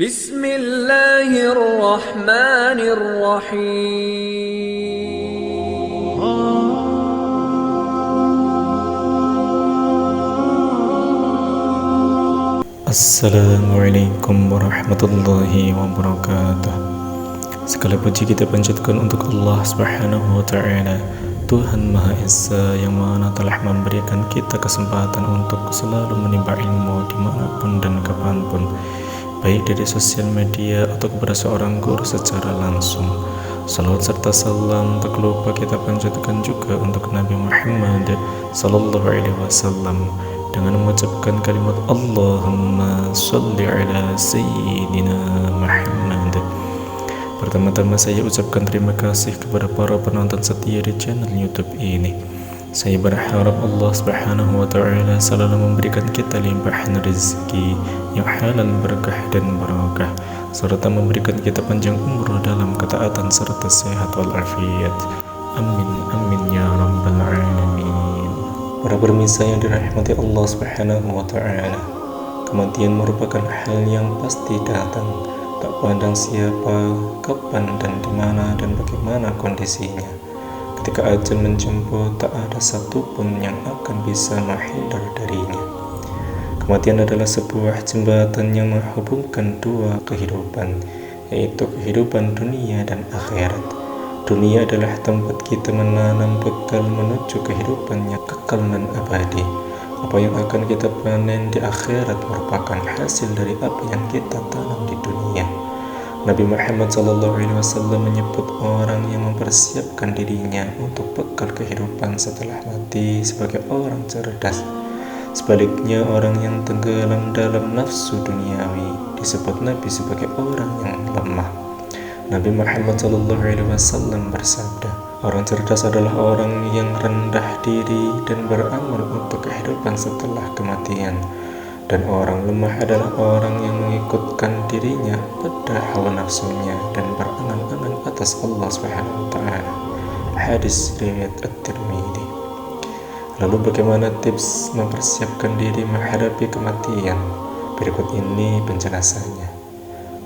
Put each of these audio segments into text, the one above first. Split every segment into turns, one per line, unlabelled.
Bismillahirrahmanirrahim.
Assalamualaikum warahmatullahi wabarakatuh. Segala puji kita panjatkan untuk Allah Subhanahu wa Ta'ala, Tuhan Maha Esa yang mana telah memberikan kita kesempatan untuk selalu menimba ilmu dimanapun dan kapanpun, baik dari sosial media atau kepada seorang guru secara langsung. Salawat serta salam tak lupa kita panjatkan juga untuk Nabi Muhammad sallallahu alaihi wasallam dengan mengucapkan kalimat Allahumma sholli ala sayyidina Muhammad. Pertama-tama saya ucapkan terima kasih kepada para penonton setia di channel YouTube ini. Saya berharap Allah Subhanahu wa Ta'ala selalu memberikan kita limpahan rezeki yang halal, berkah dan barakah, serta memberikan kita panjang umur dalam ketaatan serta sehat walafiat. Amin amin ya rabbal alamin. Para pemirsa yang dirahmati Allah Subhanahu wa Ta'ala, kematian merupakan hal yang pasti datang, tak pandang siapa, kapan dan di mana dan bagaimana kondisinya. Ketika ajal menjemput, tak ada satupun yang akan bisa menghindar darinya. Kematian adalah sebuah jembatan yang menghubungkan dua kehidupan, yaitu kehidupan dunia dan akhirat. Dunia adalah tempat kita menanam bekal menuju kehidupan yang kekal dan abadi. Apa yang akan kita panen di akhirat merupakan hasil dari apa yang kita tanam di dunia. Nabi Muhammad SAW menyebut orang yang mempersiapkan dirinya untuk bekal kehidupan setelah mati sebagai orang cerdas. Sebaliknya, orang yang tenggelam dalam nafsu duniawi disebut Nabi sebagai orang yang lemah. Nabi Muhammad SAW bersabda, orang cerdas adalah orang yang rendah diri dan beramal untuk kehidupan setelah kematian. Dan orang lemah adalah orang yang mengikutkan dirinya pada hawa nafsunya dan berangan-angan atas Allah Subhanahu wa Ta'ala. Hadis riwayat At-Tirmidzi. Lalu bagaimana tips mempersiapkan diri menghadapi kematian? Berikut ini penjelasannya.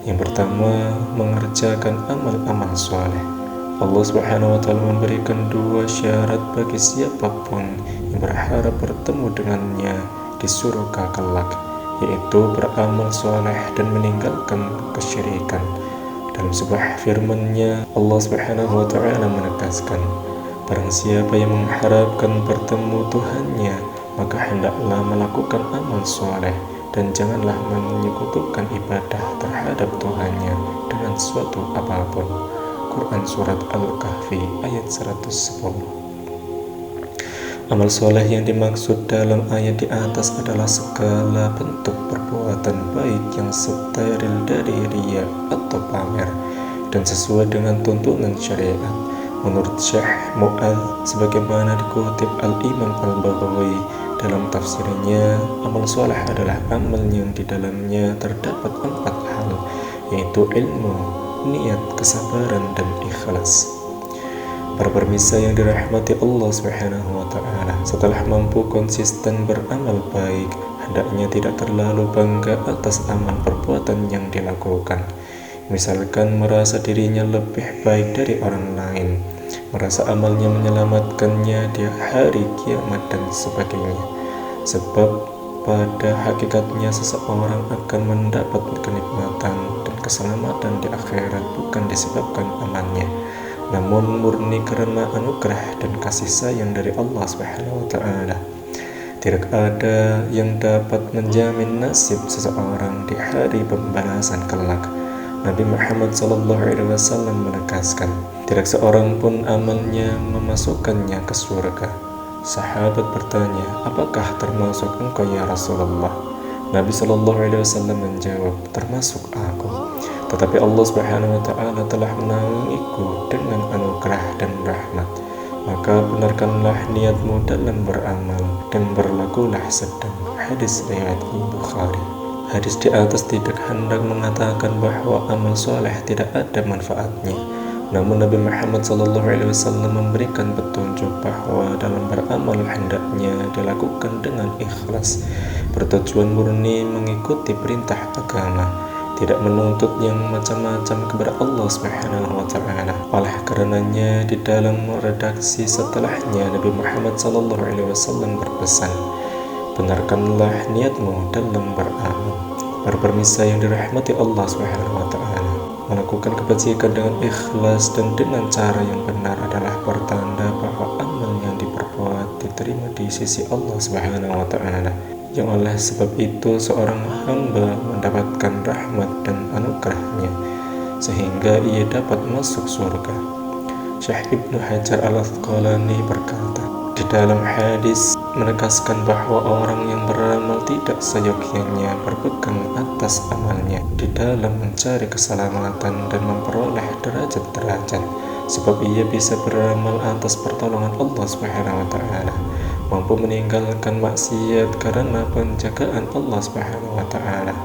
Yang pertama, mengerjakan amal-amal soleh. Allah Subhanahu wa Ta'ala memberikan dua syarat bagi siapapun yang berharap bertemu dengannya di surga kelak, yaitu beramal soleh dan meninggalkan kesyirikan. Dalam sebuah firman-Nya, Allah Subhanahu wa Ta'ala menegaskan, barang siapa yang mengharapkan bertemu Tuhannya, maka hendaklah melakukan amal soleh dan janganlah menyekutukan ibadah terhadap Tuhannya dengan suatu apapun. Quran Surat Al-Kahfi ayat 110. Amal soleh yang dimaksud dalam ayat di atas adalah segala bentuk perbuatan baik yang steril dari riya atau pamer dan sesuai dengan tuntunan syariat. Menurut Syekh Mu'adz, sebagaimana dikutip Al-Imam Al-Baghawi dalam tafsirnya, amal soleh adalah amal yang di dalamnya terdapat 4 hal, yaitu ilmu, niat, kesabaran, dan ikhlas. Para pemirsa yang dirahmati Allah Subhanahu wa Ta'ala, setelah mampu konsisten beramal baik, hendaknya tidak terlalu bangga atas amal perbuatan yang dilakukan. Misalkan merasa dirinya lebih baik dari orang lain, merasa amalnya menyelamatkannya di hari kiamat dan sebagainya. Sebab pada hakikatnya seseorang akan mendapat kenikmatan dan keselamatan di akhirat bukan disebabkan amalnya, namun murni karena anugerah dan kasih sayang dari Allah Subhanahu wa Ta'ala. Tidak ada yang dapat menjamin nasib seseorang di hari pembalasan kelak. Nabi Muhammad SAW menegaskan, tidak seorang pun amalnya memasukkannya ke surga. Sahabat bertanya, apakah termasuk engkau ya Rasulullah? Nabi SAW menjawab, termasuk aku. Tetapi Allah Subhanahu wa Ta'ala telah menaungiku dengan anugerah dan rahmat. Maka benarkanlah niatmu dalam beramal dan berlakulah sedang. Hadis riwayat Bukhari. Hadis di atas tidak hendak mengatakan bahwa amal soleh tidak ada manfaatnya. Namun Nabi Muhammad SAW memberikan petunjuk bahwa dalam beramal hendaknya dilakukan dengan ikhlas, bertujuan murni mengikuti perintah agama, tidak menuntut yang macam-macam kepada Allah Subhanahu wa Ta'ala. Oleh karenanya, di dalam redaksi setelahnya, Nabi Muhammad SAW berpesan, benarkanlah niatmu dalam beramal. Para pemirsa yang dirahmati Allah Subhanahu wa Ta'ala, melakukan kebajikan dengan ikhlas dan dengan cara yang benar adalah pertanda bahwa amal yang diperbuat diterima di sisi Allah Subhanahu wa Ta'ala. Yang oleh sebab itu seorang hamba mendapatkan rahmat dan anugerahnya sehingga ia dapat masuk surga. Syekh Ibnu Hajar Al-Asqalani berkata, di dalam hadis menegaskan bahwa orang yang beramal tidak seyogyanya berpegang atas amalnya di dalam mencari keselamatan dan memperoleh derajat-derajat, sebab ia bisa beramal atas pertolongan Allah Subhanahu wa Ta'ala, mampu meninggalkan maksiat karena penjagaan Allah Subhanahu wa Ta'ala,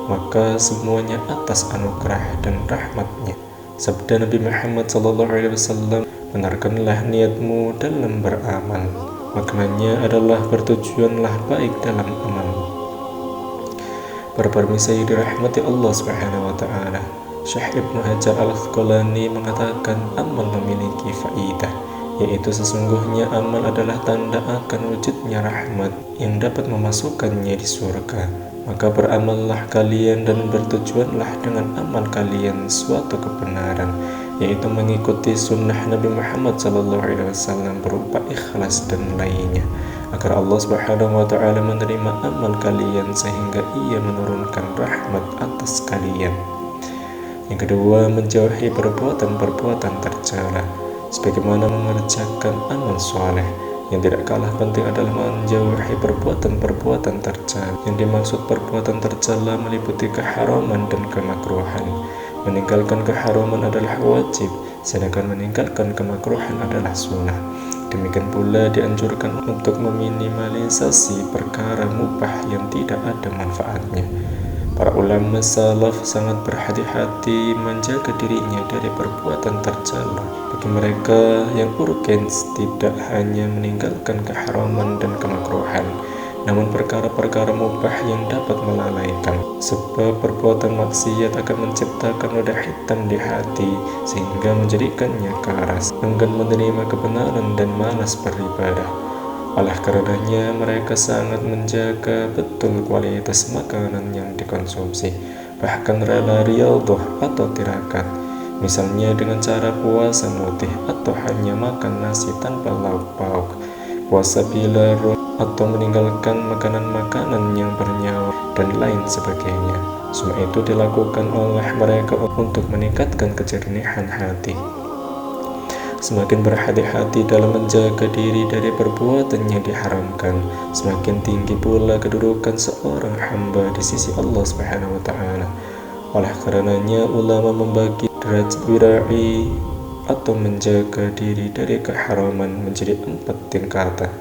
maka semuanya atas anugerah dan rahmatnya. Sabda Nabi Muhammad SAW, benarkanlah niatmu dalam beramal. Maknanya adalah bertujuanlah baik dalam amal. Para pemirsa yang dirahmati Allah Subhanahu wa Ta'ala, Syekh Ibnu Hajar Al-Asqalani mengatakan amal memiliki faidah, yaitu sesungguhnya amal adalah tanda akan wujudnya rahmat yang dapat memasukkannya di surga. Maka beramallah kalian dan bertujuanlah dengan amal kalian suatu kebenaran, yaitu mengikuti sunnah Nabi Muhammad SAW berupa ikhlas dan lainnya, agar Allah Subhanahu wa Ta'ala menerima amal kalian sehingga ia menurunkan rahmat atas kalian. Yang kedua, menjauhi perbuatan-perbuatan tercela, sebagaimana mengerjakan amal soleh. Yang tidak kalah penting adalah menjauhi perbuatan-perbuatan tercela. Yang dimaksud perbuatan tercela meliputi keharaman dan kemakruhan. Meninggalkan keharaman adalah wajib, sedangkan meninggalkan kemakruhan adalah sunnah. Demikian pula dianjurkan untuk meminimalisasi perkara mubah yang tidak ada manfaatnya. Para ulama salaf sangat berhati-hati menjaga dirinya dari perbuatan tercela. Bagi mereka yang urgen tidak hanya meninggalkan keharaman dan kemakruhan, namun perkara-perkara mubah yang dapat melalaikan. Sebab perbuatan maksiat akan menciptakan noda hitam di hati sehingga menjadikannya keras, enggan menerima kebenaran dan malas beribadah. Oleh karenanya mereka sangat menjaga betul kualitas makanan yang dikonsumsi, bahkan rela riyadhah atau tirakat, misalnya dengan cara puasa mutih atau hanya makan nasi tanpa lauk pauk, puasa bila roh atau meninggalkan makanan-makanan yang bernyawa dan lain sebagainya. Semua itu dilakukan oleh mereka untuk meningkatkan kejernihan hati. Semakin berhati-hati dalam menjaga diri dari perbuatan yang diharamkan, semakin tinggi pula kedudukan seorang hamba di sisi Allah Subhanahu wa Ta'ala. Oleh karenanya ulama membagi derajat wira'i atau menjaga diri dari keharaman menjadi 4 tingkatan.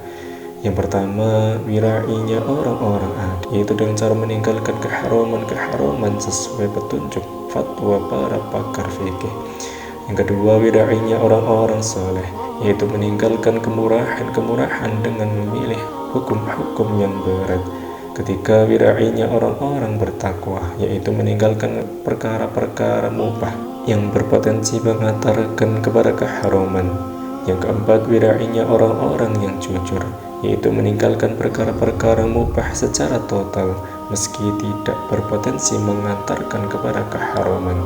Yang pertama, wira'inya orang-orang adil, yaitu dengan cara meninggalkan keharaman-keharaman sesuai petunjuk fatwa para pakar fikih. Yang kedua, wira'inya orang-orang soleh, yaitu meninggalkan kemurahan-kemurahan dengan memilih hukum-hukum yang berat. Ketiga, wira'inya orang-orang bertakwa, yaitu meninggalkan perkara-perkara mubah yang berpotensi mengantarkan kepada keharaman. Yang keempat, wira'inya orang-orang yang jujur, yaitu meninggalkan perkara-perkara mubah secara total meski tidak berpotensi mengantarkan kepada keharaman.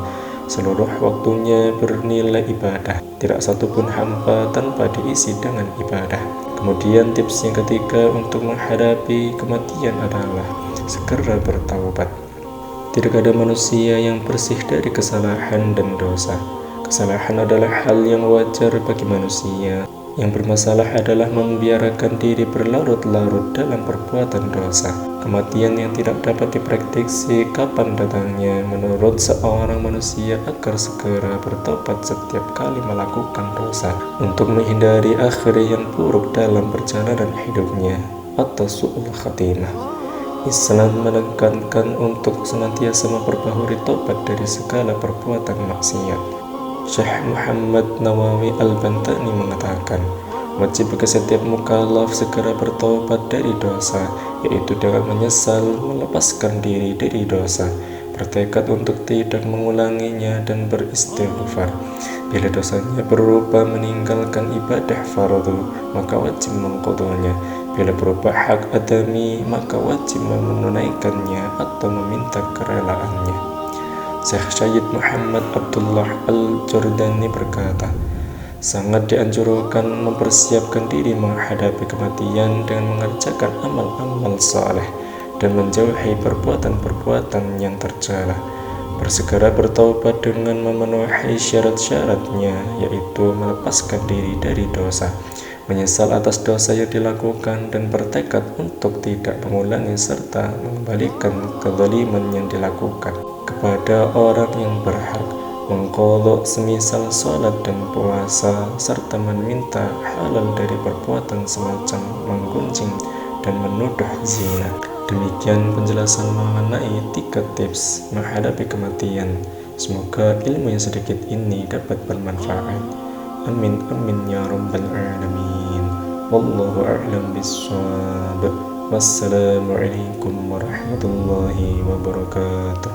Seluruh waktunya bernilai ibadah, tidak satupun hamba tanpa diisi dengan ibadah. Kemudian tips yang ketiga untuk menghadapi kematian adalah segera bertaubat. Tidak ada manusia yang bersih dari kesalahan dan dosa. Kesalahan adalah hal yang wajar bagi manusia. Yang bermasalah adalah membiarkan diri berlarut-larut dalam perbuatan dosa. Kematian yang tidak dapat diprediksi kapan datangnya menurut seorang manusia agar segera bertobat setiap kali melakukan dosa untuk menghindari akhir yang buruk dalam perjalanan hidupnya atau su'ul khatimah. Islam menekankan untuk senantiasa memperbaharui tobat dari segala perbuatan maksiat. Syekh Muhammad Nawawi Al-Bantani mengatakan, wajib bagi setiap mukallaf segera bertobat dari dosa, yaitu dengan menyesal melepaskan diri dari dosa. bertekad untuk tidak mengulanginya dan beristighfar. Bila dosanya berupa meninggalkan ibadah fardu, maka wajib mengqadanya. Bila berupa hak adami, maka wajib menunaikannya atau meminta kerelaannya. Syekh Syed Muhammad Abdullah Al-Jordani berkata, sangat dianjurkan mempersiapkan diri menghadapi kematian dengan mengerjakan amal-amal saleh dan menjauhi perbuatan-perbuatan yang tercela. Bersegera bertaubat dengan memenuhi syarat-syaratnya, yaitu melepaskan diri dari dosa, menyesal atas dosa yang dilakukan, dan bertekad untuk tidak mengulangi serta mengembalikan kezaliman yang dilakukan kepada orang yang berhak, mengqadha semisal salat dan puasa, serta meminta halal dari perbuatan semacam menggunjing dan menuduh zina. Demikian penjelasan mengenai 3 tips menghadapi kematian. Semoga ilmu yang sedikit ini dapat bermanfaat. Amin amin ya rabbal alamin. Wallahu a'lam bishawab. Wassalamualaikum warahmatullahi wabarakatuh.